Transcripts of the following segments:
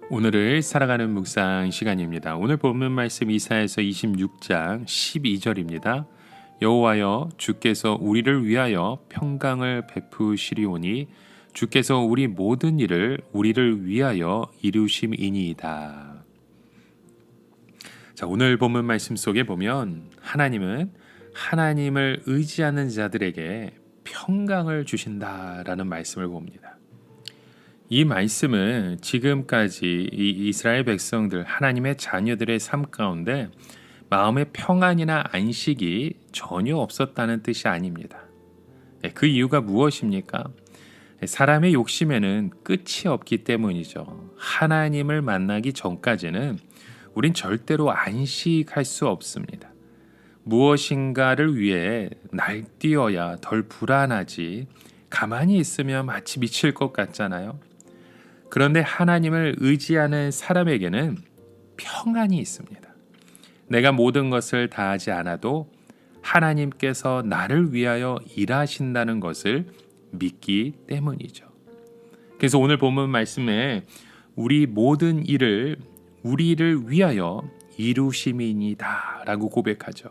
오늘을 살아가는 묵상 시간입니다. 오늘 본문 말씀 이사야서 26장 12절입니다. 여호와여 주께서 우리를 위하여 평강을 베푸시리오니 주께서 우리 모든 일을 우리를 위하여 이루심이니이다. 자, 오늘 본문 말씀 속에 보면 하나님은 하나님을 의지하는 자들에게 평강을 주신다라는 말씀을 봅니다. 이 말씀은 지금까지 이 이스라엘 백성들, 하나님의 자녀들의 삶 가운데 마음의 평안이나 안식이 전혀 없었다는 뜻이 아닙니다. 그 이유가 무엇입니까? 사람의 욕심에는 끝이 없기 때문이죠. 하나님을 만나기 전까지는 우린 절대로 안식할 수 없습니다. 무엇인가를 위해 날뛰어야 덜 불안하지, 가만히 있으면 마치 미칠 것 같잖아요. 그런데 하나님을 의지하는 사람에게는 평안이 있습니다. 내가 모든 것을 다하지 않아도 하나님께서 나를 위하여 일하신다는 것을 믿기 때문이죠. 그래서 오늘 본문 말씀에 우리 모든 일을 우리를 위하여 이루심이니이다 라고 고백하죠.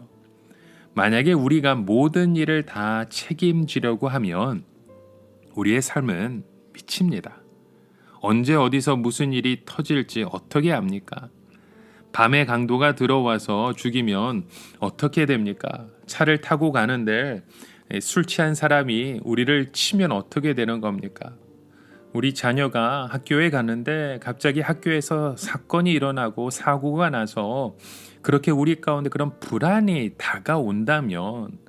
만약에 우리가 모든 일을 다 책임지려고 하면 우리의 삶은 미칩니다. 언제 어디서 무슨 일이 터질지 어떻게 압니까? 밤에 강도가 들어와서 죽이면 어떻게 됩니까? 차를 타고 가는데 술 취한 사람이 우리를 치면 어떻게 되는 겁니까? 우리 자녀가 학교에 갔는데 갑자기 학교에서 사건이 일어나고 사고가 나서 그렇게 우리 가운데 그런 불안이 다가온다면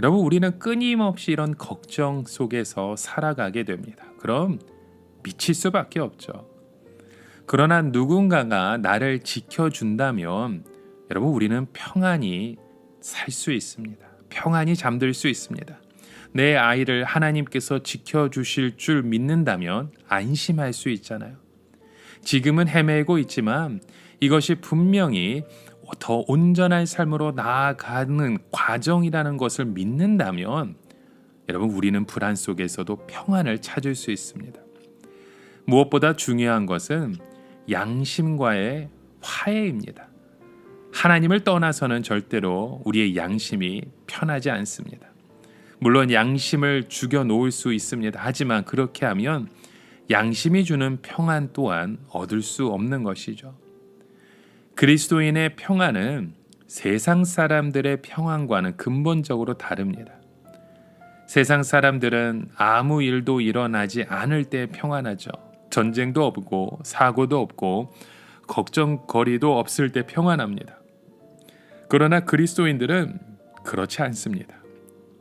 여러분, 우리는 끊임없이 이런 걱정 속에서 살아가게 됩니다. 그럼 미칠 수밖에 없죠. 그러나 누군가가 나를 지켜준다면 여러분, 우리는 평안히 살 수 있습니다. 평안히 잠들 수 있습니다. 내 아이를 하나님께서 지켜주실 줄 믿는다면 안심할 수 있잖아요. 지금은 헤매고 있지만 이것이 분명히 더 온전한 삶으로 나아가는 과정이라는 것을 믿는다면 여러분, 우리는 불안 속에서도 평안을 찾을 수 있습니다. 무엇보다 중요한 것은 양심과의 화해입니다. 하나님을 떠나서는 절대로 우리의 양심이 편하지 않습니다. 물론 양심을 죽여놓을 수 있습니다. 하지만 그렇게 하면 양심이 주는 평안 또한 얻을 수 없는 것이죠. 그리스도인의 평안은 세상 사람들의 평안과는 근본적으로 다릅니다. 세상 사람들은 아무 일도 일어나지 않을 때 평안하죠. 전쟁도 없고 사고도 없고 걱정거리도 없을 때 평안합니다. 그러나 그리스도인들은 그렇지 않습니다.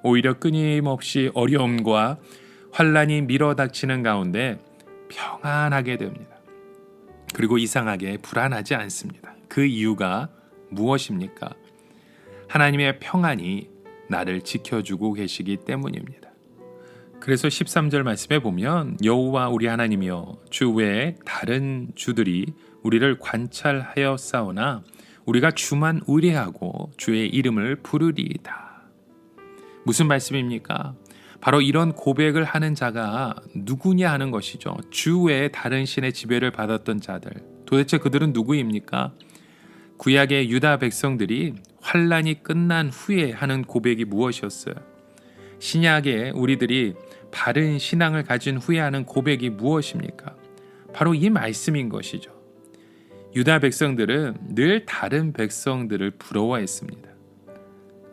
오히려 끊임없이 어려움과 환난이 밀어닥치는 가운데 평안하게 됩니다. 그리고 이상하게 불안하지 않습니다. 그 이유가 무엇입니까? 하나님의 평안이 나를 지켜주고 계시기 때문입니다. 그래서 13절 말씀에 보면 여호와 우리 하나님이여 주 외에 다른 주들이 우리를 관찰하여 싸우나 우리가 주만 의뢰하고 주의 이름을 부르리이다. 무슨 말씀입니까? 바로 이런 고백을 하는 자가 누구냐 하는 것이죠. 주 외에 다른 신의 지배를 받았던 자들, 도대체 그들은 누구입니까? 구약의 유다 백성들이 환란이 끝난 후에 하는 고백이 무엇이었어요? 신약의 우리들이 바른 신앙을 가진 후에 하는 고백이 무엇입니까? 바로 이 말씀인 것이죠. 유다 백성들은 늘 다른 백성들을 부러워했습니다.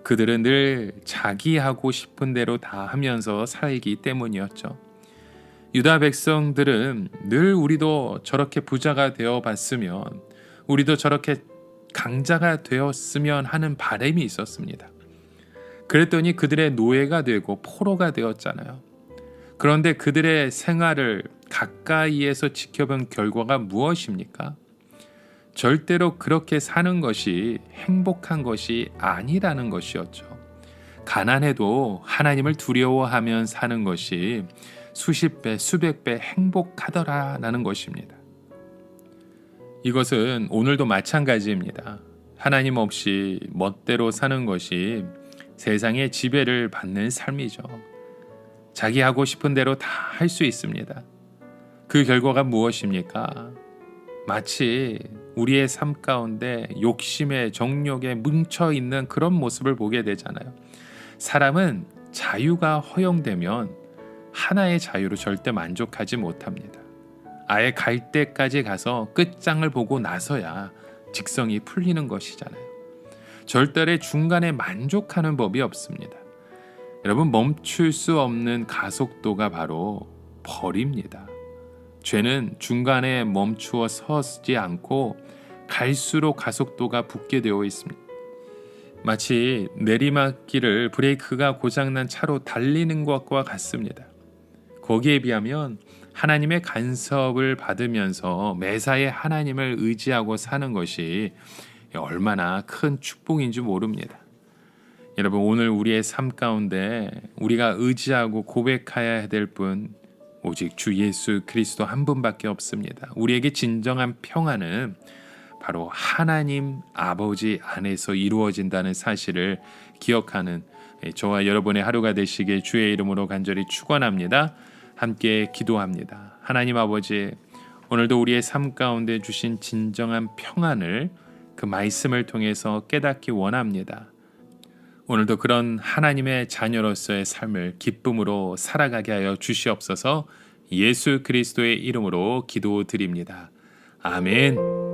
그들은 늘 자기 하고 싶은 대로 다 하면서 살기 때문이었죠. 유다 백성들은 늘 우리도 저렇게 부자가 되어 봤으면, 우리도 저렇게 강자가 되었으면 하는 바람이 있었습니다. 그랬더니 그들의 노예가 되고 포로가 되었잖아요. 그런데 그들의 생활을 가까이에서 지켜본 결과가 무엇입니까? 절대로 그렇게 사는 것이 행복한 것이 아니라는 것이었죠. 가난해도 하나님을 두려워하면 사는 것이 수십 배, 수백 배 행복하더라라는 것입니다. 이것은 오늘도 마찬가지입니다. 하나님 없이 멋대로 사는 것이 세상의 지배를 받는 삶이죠. 자기 하고 싶은 대로 다 할 수 있습니다. 그 결과가 무엇입니까? 마치 우리의 삶 가운데 욕심에 정욕에 뭉쳐 있는 그런 모습을 보게 되잖아요. 사람은 자유가 허용되면 하나의 자유로 절대 만족하지 못합니다. 아예 갈 때까지 가서 끝장을 보고 나서야 직성이 풀리는 것이잖아요. 절대로 중간에 만족하는 법이 없습니다. 여러분, 멈출 수 없는 가속도가 바로 벌입니다. 죄는 중간에 멈추어 서지 않고 갈수록 가속도가 붙게 되어 있습니다. 마치 내리막길을 브레이크가 고장난 차로 달리는 것과 같습니다. 거기에 비하면 하나님의 간섭을 받으면서 매사에 하나님을 의지하고 사는 것이 얼마나 큰 축복인지 모릅니다. 여러분, 오늘 우리의 삶 가운데 우리가 의지하고 고백해야 될 분 오직 주 예수 그리스도 한 분밖에 없습니다. 우리에게 진정한 평안은 바로 하나님 아버지 안에서 이루어진다는 사실을 기억하는 저와 여러분의 하루가 되시길 주의 이름으로 간절히 축원합니다. 함께 기도합니다. 하나님 아버지, 오늘도 우리의 삶 가운데 주신 진정한 평안을 그 말씀을 통해서 깨닫기 원합니다. 오늘도 그런 하나님의 자녀로서의 삶을 기쁨으로 살아가게 하여 주시옵소서. 예수 그리스도의 이름으로 기도드립니다. 아멘.